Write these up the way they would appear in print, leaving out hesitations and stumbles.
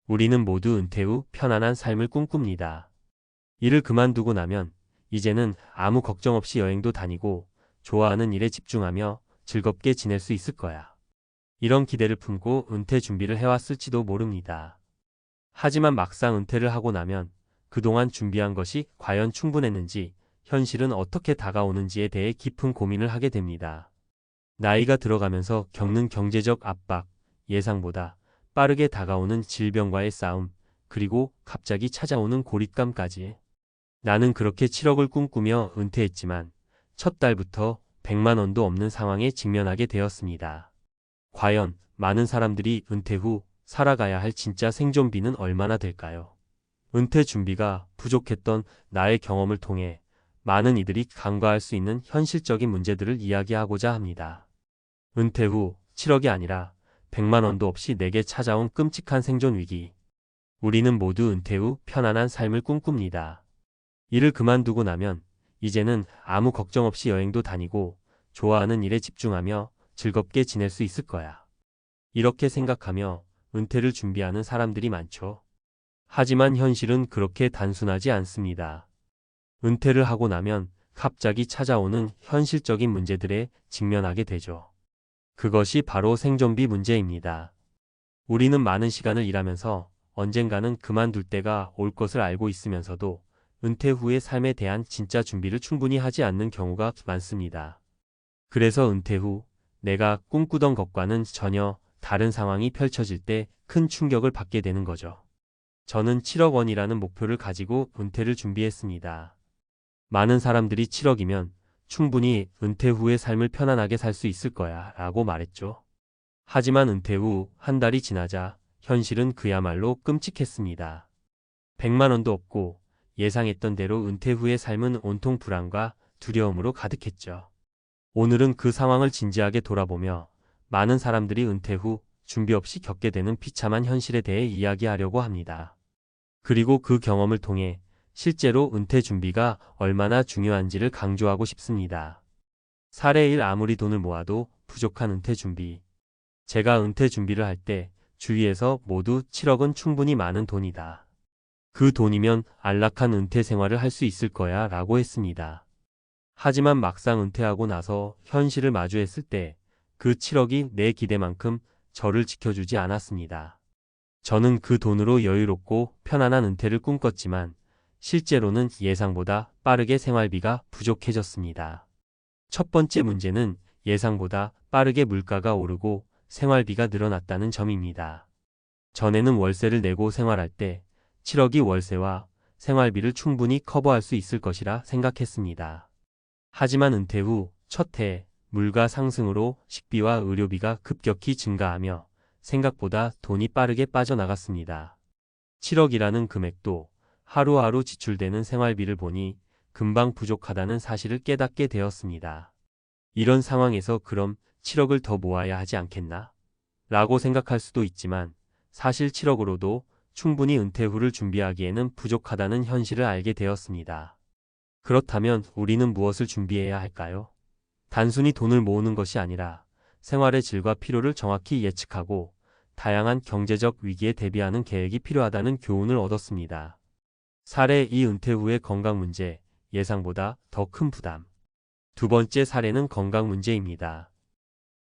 우리는 모두 은퇴 후 편안한 삶을 꿈꿉니다. 일을 그만두고 나면 이제는 아무 걱정 없이 여행도 다니고 좋아하는 일에 집중하며 즐겁게 지낼 수 있을 거야. 이런 기대를 품고 은퇴 준비를 해왔을지도 모릅니다. 하지만 막상 은퇴를 하고 나면 그동안 준비한 것이 과연 충분했는지, 현실은 어떻게 다가오는지에 대해 깊은 고민을 하게 됩니다. 나이가 들어가면서 겪는 경제적 압박, 예상보다 빠르게 다가오는 질병과의 싸움, 그리고 갑자기 찾아오는 고립감까지. 나는 그렇게 7억을 꿈꾸며 은퇴했지만 첫 달부터 100만 원도 없는 상황에 직면하게 되었습니다. 과연 많은 사람들이 은퇴 후 살아가야 할 진짜 생존비는 얼마나 될까요? 은퇴 준비가 부족했던 나의 경험을 통해 많은 이들이 간과할 수 있는 현실적인 문제들을 이야기하고자 합니다. 은퇴 후 7억이 아니라 100만 원도 없이 내게 찾아온 끔찍한 생존 위기. 우리는 모두 은퇴 후 편안한 삶을 꿈꿉니다. 일을 그만두고 나면 이제는 아무 걱정 없이 여행도 다니고 좋아하는 일에 집중하며 즐겁게 지낼 수 있을 거야. 이렇게 생각하며 은퇴를 준비하는 사람들이 많죠. 하지만 현실은 그렇게 단순하지 않습니다. 은퇴를 하고 나면 갑자기 찾아오는 현실적인 문제들에 직면하게 되죠. 그것이 바로 생존비 문제입니다. 우리는 많은 시간을 일하면서 언젠가는 그만둘 때가 올 것을 알고 있으면서도 은퇴 후의 삶에 대한 진짜 준비를 충분히 하지 않는 경우가 많습니다. 그래서 은퇴 후 내가 꿈꾸던 것과는 전혀 다른 상황이 펼쳐질 때 큰 충격을 받게 되는 거죠. 저는 7억 원이라는 목표를 가지고 은퇴를 준비했습니다. 많은 사람들이 7억이면 충분히 은퇴 후의 삶을 편안하게 살 수 있을 거야 라고 말했죠. 하지만 은퇴 후 한 달이 지나자 현실은 그야말로 끔찍했습니다. 100만 원도 없고 예상했던 대로 은퇴 후의 삶은 온통 불안과 두려움으로 가득했죠. 오늘은 그 상황을 진지하게 돌아보며 많은 사람들이 은퇴 후 준비 없이 겪게 되는 비참한 현실에 대해 이야기하려고 합니다. 그리고 그 경험을 통해 실제로 은퇴 준비가 얼마나 중요한지를 강조하고 싶습니다. 사례 1. 아무리 돈을 모아도 부족한 은퇴 준비. 제가 은퇴 준비를 할 때 주위에서 모두 7억은 충분히 많은 돈이다. 그 돈이면 안락한 은퇴 생활을 할 수 있을 거야 라고 했습니다. 하지만 막상 은퇴하고 나서 현실을 마주했을 때 그 7억이 내 기대만큼 저를 지켜주지 않았습니다. 저는 그 돈으로 여유롭고 편안한 은퇴를 꿈꿨지만 실제로는 예상보다 빠르게 생활비가 부족해졌습니다. 첫 번째 문제는 예상보다 빠르게 물가가 오르고 생활비가 늘어났다는 점입니다. 전에는 월세를 내고 생활할 때 7억이 월세와 생활비를 충분히 커버할 수 있을 것이라 생각했습니다. 하지만 은퇴 후 첫 해 물가 상승으로 식비와 의료비가 급격히 증가하며 생각보다 돈이 빠르게 빠져나갔습니다. 7억이라는 금액도 하루하루 지출되는 생활비를 보니 금방 부족하다는 사실을 깨닫게 되었습니다. 이런 상황에서 그럼 7억을 더 모아야 하지 않겠나? 라고 생각할 수도 있지만 사실 7억으로도 충분히 은퇴 후를 준비하기에는 부족하다는 현실을 알게 되었습니다. 그렇다면 우리는 무엇을 준비해야 할까요? 단순히 돈을 모으는 것이 아니라 생활의 질과 필요를 정확히 예측하고 다양한 경제적 위기에 대비하는 계획이 필요하다는 교훈을 얻었습니다. 사례 2. 은퇴 후의 건강 문제, 예상보다 더 큰 부담. 두 번째 사례는 건강 문제입니다.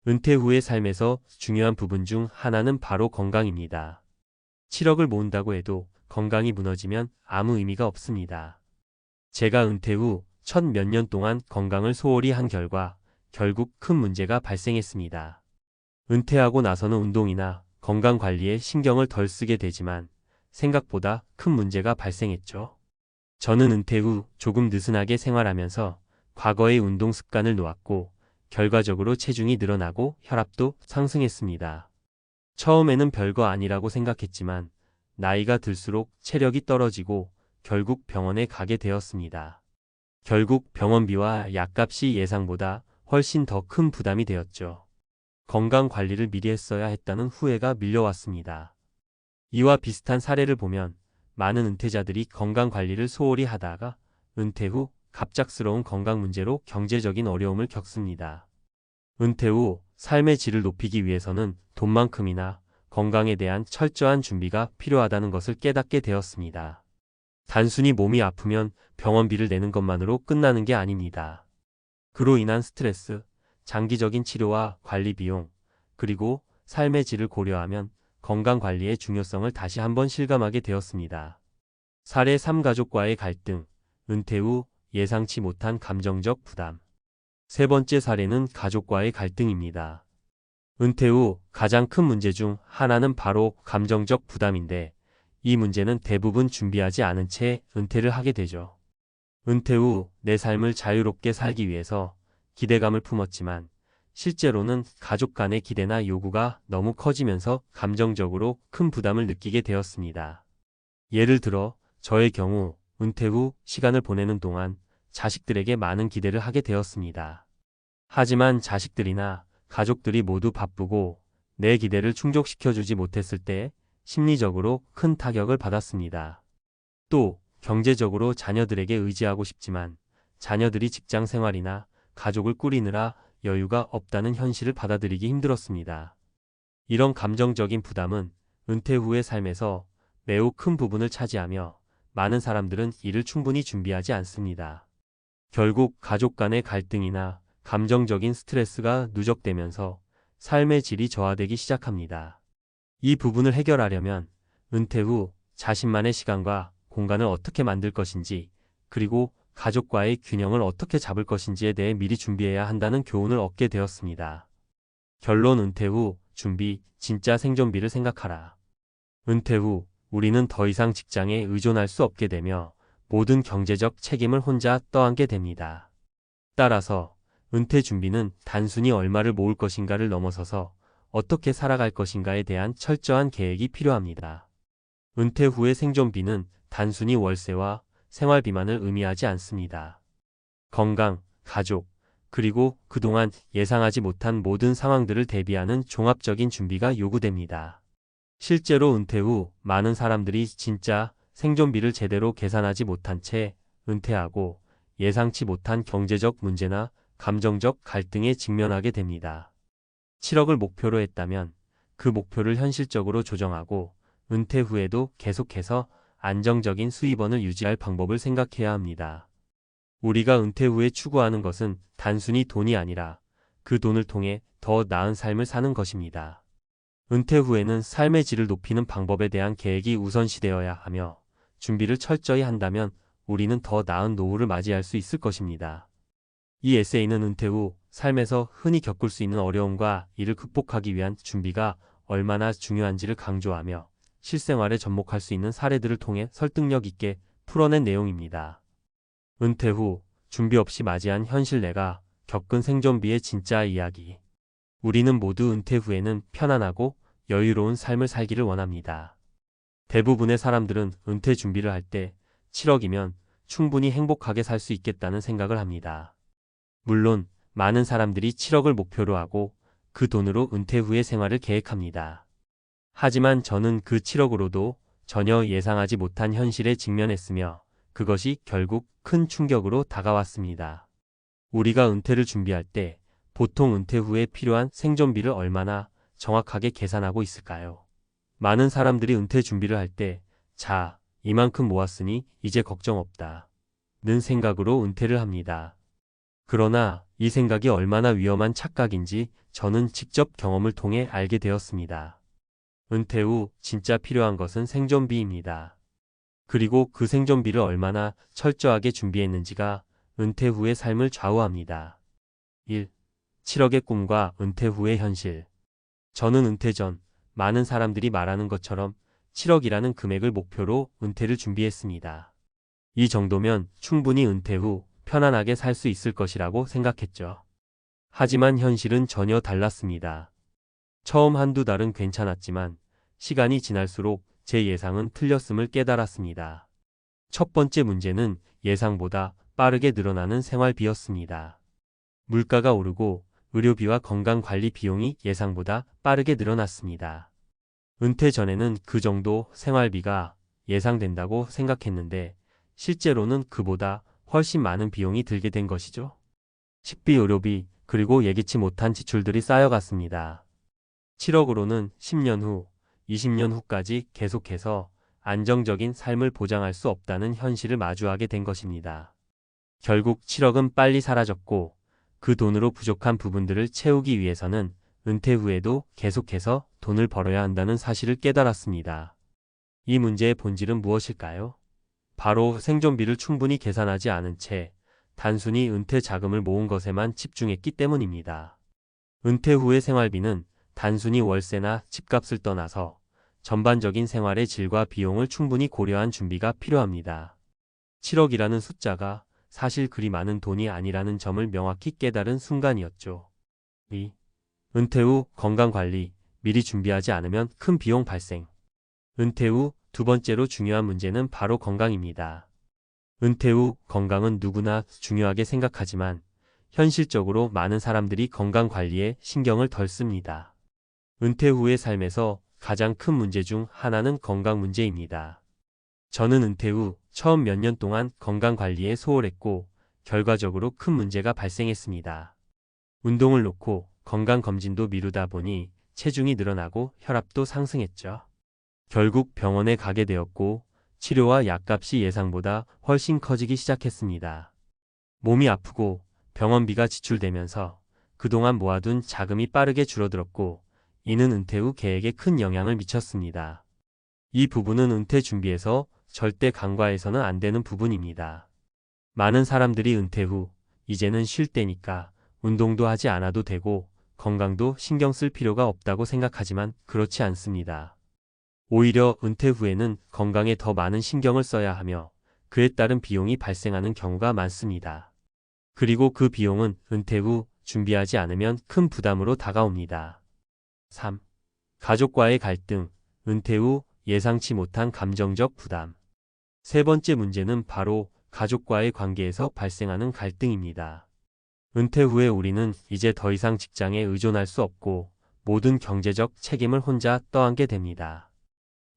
은퇴 후의 삶에서 중요한 부분 중 하나는 바로 건강입니다. 7억을 모은다고 해도 건강이 무너지면 아무 의미가 없습니다. 제가 은퇴 후 첫 몇 년 동안 건강을 소홀히 한 결과 결국 큰 문제가 발생했습니다. 은퇴하고 나서는 운동이나 건강 관리에 신경을 덜 쓰게 되지만 생각보다 큰 문제가 발생했죠. 저는 은퇴 후 조금 느슨하게 생활하면서 과거의 운동 습관을 놓았고 결과적으로 체중이 늘어나고 혈압도 상승했습니다. 처음에는 별거 아니라고 생각했지만 나이가 들수록 체력이 떨어지고 결국 병원에 가게 되었습니다. 결국 병원비와 약값이 예상보다 훨씬 더 큰 부담이 되었죠. 건강 관리를 미리 했어야 했다는 후회가 밀려왔습니다. 이와 비슷한 사례를 보면 많은 은퇴자들이 건강 관리를 소홀히 하다가 은퇴 후 갑작스러운 건강 문제로 경제적인 어려움을 겪습니다. 은퇴 후 삶의 질을 높이기 위해서는 돈만큼이나 건강에 대한 철저한 준비가 필요하다는 것을 깨닫게 되었습니다. 단순히 몸이 아프면 병원비를 내는 것만으로 끝나는 게 아닙니다. 그로 인한 스트레스, 장기적인 치료와 관리 비용, 그리고 삶의 질을 고려하면 건강관리의 중요성을 다시 한번 실감하게 되었습니다. 사례 3 가족과의 갈등, 은퇴 후 예상치 못한 감정적 부담. 세 번째 사례는 가족과의 갈등입니다. 은퇴 후 가장 큰 문제 중 하나는 바로 감정적 부담인데 이 문제는 대부분 준비하지 않은 채 은퇴를 하게 되죠. 은퇴 후 내 삶을 자유롭게 살기 위해서 기대감을 품었지만 실제로는 가족 간의 기대나 요구가 너무 커지면서 감정적으로 큰 부담을 느끼게 되었습니다. 예를 들어 저의 경우 은퇴 후 시간을 보내는 동안 자식들에게 많은 기대를 하게 되었습니다. 하지만 자식들이나 가족들이 모두 바쁘고 내 기대를 충족시켜주지 못했을 때 심리적으로 큰 타격을 받았습니다. 또 경제적으로 자녀들에게 의지하고 싶지만 자녀들이 직장 생활이나 가족을 꾸리느라 여유가 없다는 현실을 받아들이기 힘들었습니다. 이런 감정적인 부담은 은퇴 후의 삶에서 매우 큰 부분을 차지하며 많은 사람들은 이를 충분히 준비하지 않습니다. 결국 가족 간의 갈등이나 감정적인 스트레스가 누적되면서 삶의 질이 저하되기 시작합니다. 이 부분을 해결하려면 은퇴 후 자신만의 시간과 공간을 어떻게 만들 것인지, 그리고 가족과의 균형을 어떻게 잡을 것인지에 대해 미리 준비해야 한다는 교훈을 얻게 되었습니다. 결론 은퇴 후 준비, 진짜 생존비를 생각하라. 은퇴 후 우리는 더 이상 직장에 의존할 수 없게 되며 모든 경제적 책임을 혼자 떠안게 됩니다. 따라서 은퇴 준비는 단순히 얼마를 모을 것인가를 넘어서서 어떻게 살아갈 것인가에 대한 철저한 계획이 필요합니다. 은퇴 후의 생존비는 단순히 월세와 생활비만을 의미하지 않습니다. 건강, 가족, 그리고 그동안 예상하지 못한 모든 상황들을 대비하는 종합적인 준비가 요구됩니다. 실제로 은퇴 후 많은 사람들이 진짜 생존비를 제대로 계산하지 못한 채 은퇴하고 예상치 못한 경제적 문제나 감정적 갈등에 직면하게 됩니다. 7억을 목표로 했다면 그 목표를 현실적으로 조정하고 은퇴 후에도 계속해서 안정적인 수입원을 유지할 방법을 생각해야 합니다. 우리가 은퇴 후에 추구하는 것은 단순히 돈이 아니라 그 돈을 통해 더 나은 삶을 사는 것입니다. 은퇴 후에는 삶의 질을 높이는 방법에 대한 계획이 우선시되어야 하며 준비를 철저히 한다면 우리는 더 나은 노후를 맞이할 수 있을 것입니다. 이 에세이는 은퇴 후 삶에서 흔히 겪을 수 있는 어려움과 이를 극복하기 위한 준비가 얼마나 중요한지를 강조하며 실생활에 접목할 수 있는 사례들을 통해 설득력 있게 풀어낸 내용입니다. 은퇴 후 준비 없이 맞이한 현실, 내가 겪은 생존비의 진짜 이야기. 우리는 모두 은퇴 후에는 편안하고 여유로운 삶을 살기를 원합니다. 대부분의 사람들은 은퇴 준비를 할 때 7억이면 충분히 행복하게 살 수 있겠다는 생각을 합니다. 물론 많은 사람들이 7억을 목표로 하고 그 돈으로 은퇴 후의 생활을 계획합니다. 하지만 저는 그 7억으로도 전혀 예상하지 못한 현실에 직면했으며 그것이 결국 큰 충격으로 다가왔습니다. 우리가 은퇴를 준비할 때 보통 은퇴 후에 필요한 생존비를 얼마나 정확하게 계산하고 있을까요? 많은 사람들이 은퇴 준비를 할 때 자, 이만큼 모았으니 이제 걱정 없다 는 생각으로 은퇴를 합니다. 그러나 이 생각이 얼마나 위험한 착각인지 저는 직접 경험을 통해 알게 되었습니다. 은퇴 후 진짜 필요한 것은 생존비입니다. 그리고 그 생존비를 얼마나 철저하게 준비했는지가 은퇴 후의 삶을 좌우합니다. 1. 7억의 꿈과 은퇴 후의 현실. 저는 은퇴 전 많은 사람들이 말하는 것처럼 7억이라는 금액을 목표로 은퇴를 준비했습니다. 이 정도면 충분히 은퇴 후 편안하게 살 수 있을 것이라고 생각했죠. 하지만 현실은 전혀 달랐습니다. 처음 한두 달은 괜찮았지만 시간이 지날수록 제 예상은 틀렸음을 깨달았습니다. 첫 번째 문제는 예상보다 빠르게 늘어나는 생활비였습니다. 물가가 오르고 의료비와 건강관리 비용이 예상보다 빠르게 늘어났습니다. 은퇴 전에는 그 정도 생활비가 예상된다고 생각했는데 실제로는 그보다 훨씬 많은 비용이 들게 된 것이죠. 식비, 의료비, 그리고 예기치 못한 지출들이 쌓여갔습니다. 7억으로는 10년 후 20년 후까지 계속해서 안정적인 삶을 보장할 수 없다는 현실을 마주하게 된 것입니다. 결국 7억은 빨리 사라졌고 그 돈으로 부족한 부분들을 채우기 위해서는 은퇴 후에도 계속해서 돈을 벌어야 한다는 사실을 깨달았습니다. 이 문제의 본질은 무엇일까요? 바로 생존비를 충분히 계산하지 않은 채 단순히 은퇴 자금을 모은 것에만 집중했기 때문입니다. 은퇴 후의 생활비는 단순히 월세나 집값을 떠나서 전반적인 생활의 질과 비용을 충분히 고려한 준비가 필요합니다. 7억이라는 숫자가 사실 그리 많은 돈이 아니라는 점을 명확히 깨달은 순간이었죠. 2. 은퇴 후 건강관리, 미리 준비하지 않으면 큰 비용 발생. 은퇴 후 두 번째로 중요한 문제는 바로 건강입니다. 은퇴 후 건강은 누구나 중요하게 생각하지만 현실적으로 많은 사람들이 건강관리에 신경을 덜 씁니다. 은퇴 후의 삶에서 가장 큰 문제 중 하나는 건강 문제입니다. 저는 은퇴 후 처음 몇 년 동안 건강관리에 소홀했고 결과적으로 큰 문제가 발생했습니다. 운동을 놓고 건강검진도 미루다 보니 체중이 늘어나고 혈압도 상승했죠. 결국 병원에 가게 되었고 치료와 약값이 예상보다 훨씬 커지기 시작했습니다. 몸이 아프고 병원비가 지출되면서 그동안 모아둔 자금이 빠르게 줄어들었고 이는 은퇴 후 계획에 큰 영향을 미쳤습니다. 이 부분은 은퇴 준비에서 절대 간과해서는 안 되는 부분입니다. 많은 사람들이 은퇴 후 이제는 쉴 때니까 운동도 하지 않아도 되고 건강도 신경 쓸 필요가 없다고 생각하지만 그렇지 않습니다. 오히려 은퇴 후에는 건강에 더 많은 신경을 써야 하며 그에 따른 비용이 발생하는 경우가 많습니다. 그리고 그 비용은 은퇴 후 준비하지 않으면 큰 부담으로 다가옵니다. 3. 가족과의 갈등, 은퇴 후 예상치 못한 감정적 부담. 세 번째 문제는 바로 가족과의 관계에서 발생하는 갈등입니다. 은퇴 후에 우리는 이제 더 이상 직장에 의존할 수 없고 모든 경제적 책임을 혼자 떠안게 됩니다.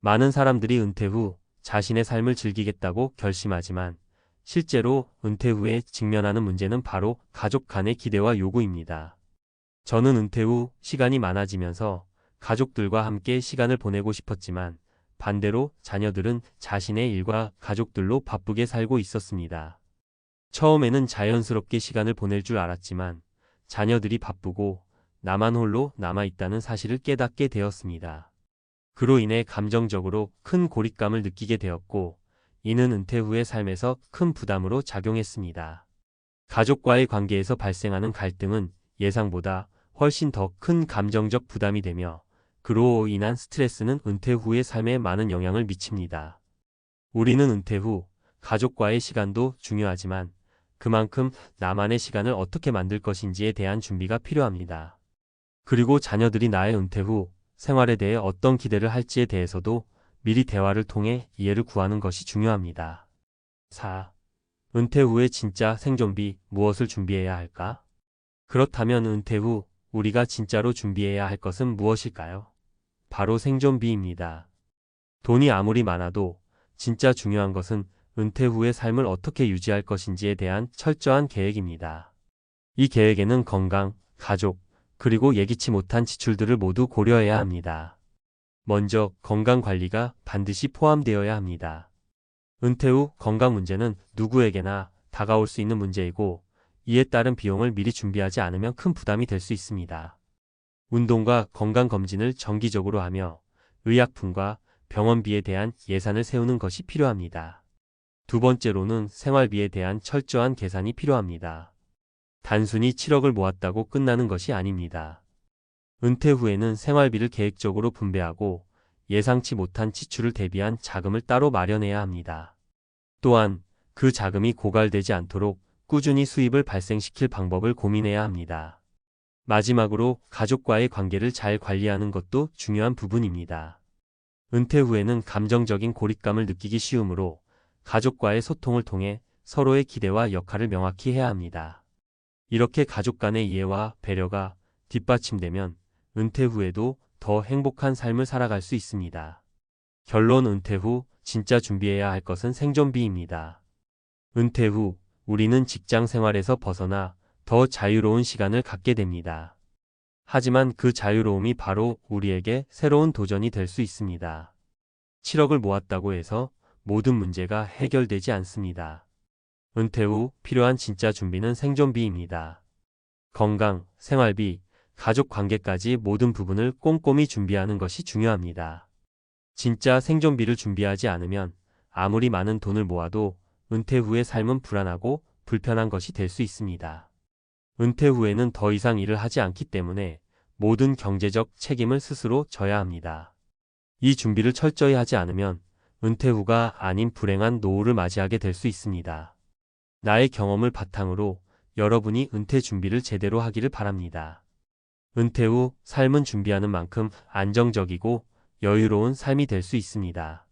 많은 사람들이 은퇴 후 자신의 삶을 즐기겠다고 결심하지만 실제로 은퇴 후에 직면하는 문제는 바로 가족 간의 기대와 요구입니다. 저는 은퇴 후 시간이 많아지면서 가족들과 함께 시간을 보내고 싶었지만 반대로 자녀들은 자신의 일과 가족들로 바쁘게 살고 있었습니다. 처음에는 자연스럽게 시간을 보낼 줄 알았지만 자녀들이 바쁘고 나만 홀로 남아있다는 사실을 깨닫게 되었습니다. 그로 인해 감정적으로 큰 고립감을 느끼게 되었고 이는 은퇴 후의 삶에서 큰 부담으로 작용했습니다. 가족과의 관계에서 발생하는 갈등은 예상보다 훨씬 더 큰 감정적 부담이 되며 그로 인한 스트레스는 은퇴 후의 삶에 많은 영향을 미칩니다. 우리는 은퇴 후 가족과의 시간도 중요하지만 그만큼 나만의 시간을 어떻게 만들 것인지에 대한 준비가 필요합니다. 그리고 자녀들이 나의 은퇴 후 생활에 대해 어떤 기대를 할지에 대해서도 미리 대화를 통해 이해를 구하는 것이 중요합니다. 4. 은퇴 후에 진짜 생존비, 무엇을 준비해야 할까? 그렇다면 은퇴 후 우리가 진짜로 준비해야 할 것은 무엇일까요? 바로 생존비입니다. 돈이 아무리 많아도 진짜 중요한 것은 은퇴 후의 삶을 어떻게 유지할 것인지에 대한 철저한 계획입니다. 이 계획에는 건강, 가족, 그리고 예기치 못한 지출들을 모두 고려해야 합니다. 먼저 건강관리가 반드시 포함되어야 합니다. 은퇴 후 건강 문제는 누구에게나 다가올 수 있는 문제이고 이에 따른 비용을 미리 준비하지 않으면 큰 부담이 될 수 있습니다. 운동과 건강검진을 정기적으로 하며 의약품과 병원비에 대한 예산을 세우는 것이 필요합니다. 두 번째로는 생활비에 대한 철저한 계산이 필요합니다. 단순히 7억을 모았다고 끝나는 것이 아닙니다. 은퇴 후에는 생활비를 계획적으로 분배하고 예상치 못한 지출을 대비한 자금을 따로 마련해야 합니다. 또한 그 자금이 고갈되지 않도록 꾸준히 수입을 발생시킬 방법을 고민해야 합니다. 마지막으로 가족과의 관계를 잘 관리하는 것도 중요한 부분입니다. 은퇴 후에는 감정적인 고립감을 느끼기 쉬우므로 가족과의 소통을 통해 서로의 기대와 역할을 명확히 해야 합니다. 이렇게 가족 간의 이해와 배려가 뒷받침되면 은퇴 후에도 더 행복한 삶을 살아갈 수 있습니다. 결론 은퇴 후 진짜 준비해야 할 것은 생존비입니다. 은퇴 후 우리는 직장 생활에서 벗어나 더 자유로운 시간을 갖게 됩니다. 하지만 그 자유로움이 바로 우리에게 새로운 도전이 될 수 있습니다. 7억을 모았다고 해서 모든 문제가 해결되지 않습니다. 은퇴 후 필요한 진짜 준비는 생존비입니다. 건강, 생활비, 가족 관계까지 모든 부분을 꼼꼼히 준비하는 것이 중요합니다. 진짜 생존비를 준비하지 않으면 아무리 많은 돈을 모아도 은퇴 후의 삶은 불안하고 불편한 것이 될 수 있습니다. 은퇴 후에는 더 이상 일을 하지 않기 때문에 모든 경제적 책임을 스스로 져야 합니다. 이 준비를 철저히 하지 않으면 은퇴 후가 아닌 불행한 노후를 맞이하게 될 수 있습니다. 나의 경험을 바탕으로 여러분이 은퇴 준비를 제대로 하기를 바랍니다. 은퇴 후 삶은 준비하는 만큼 안정적이고 여유로운 삶이 될 수 있습니다.